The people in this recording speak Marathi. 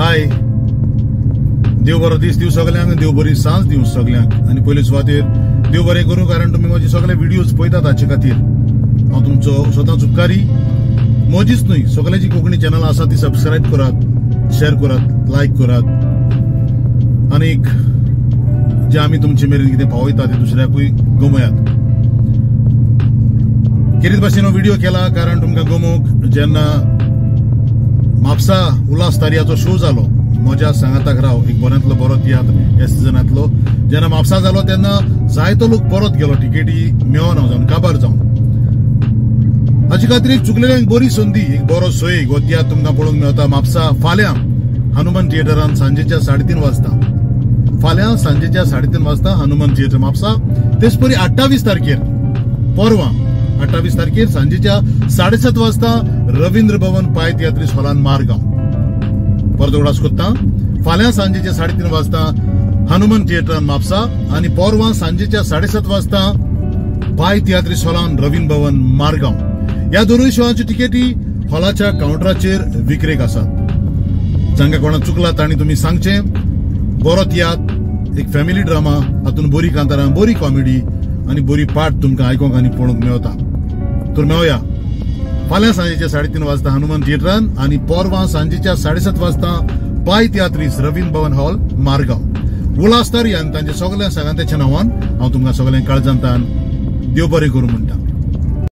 हाय, देव बरो दीस दिव सगळ्यांक, देव बरी सांज दिव सगळ्यांक। आणि पयले सुवातेर देव बरें करूं, कारण तुम्ही माझे सगळे व्हिडिओज पळयतात हाचे खातीर हांव तुमचो स्वताच उपकारी। म्हजीच न्हय, सगळ्यांची कोंकणी चॅनल आसा ती सबस्क्राईब करात, शेअर करात, लायक करात, आणि जे आमी तुमचे मेरेन कितें पावयता ते दुसऱ्याकूय गमयात। खेरीत भाशेन हो व्हिडिओ केला कारण तुमकां गमोवंक जेन्ना म्हापसा उल्हास तारियाचो शो जालो, म्हज्या सांगाताक राव, एक बऱ्यांतलो बरो तियात्र ह्या सिजनांतलो, जेन्ना म्हापसा जालो तेन्ना जायतो लोक परत गेलो टिकेटी मेळना जावन, काबार जावन। हाचे खातीर एक चुकलेल्यांक बरी संदी, एक बरो सोयेग हो तियात्र तुमकां पळोवंक मेळटा म्हापसा फाल्यां हनुमान थिएटरान सांजेच्या 3:30 वाजता। फाल्यां सांजेच्या 3:30 वाजता हनुमान थिएटर म्हापसा। तेच परी 28 तारखेर परवां 28 तारखेर सांजेच्या 7:30 वाजता रवींद्र भवन पाय तियात्रीस हॉलान मारगांव। परत उगडास कोत्ता, फाल्यां सांजेच्या 3:30 वाजता हनुमान थिएटरान म्हापसा आणि परवां सांजेच्या 7:30 वाजता पाय तियात्रीस हॉलान रवींद्र भवन मारगांव। ह्या दोनूय शोची तिकेटी हॉलाच्या काउंटराचेर विक्रेक आसात। जांकां कोणाक चुकला तांणी तुमी सांगचें। बरो तियात्र, एक फॅमिली ड्रामा, हातून बरी कांतारां, बरी कॉमेडी आणि बरी पाठ तुमकां आयकोंक आनी पळोवंक मेळटा। तर मेळया फाल्यां सांजेच्या 3:30 वाजता हनुमान थिएटरान आणि परवां सांजेच्या 7:30 वाजता पाय तियात्रीस रवींद्र भवन हॉल मारगांव। उल्हास तारिया आनी तांच्या सगळ्या सांगात्याच्या नांवान हांव तुमकां सगळ्यांक काळजांतान देव बरें करूं म्हणटा।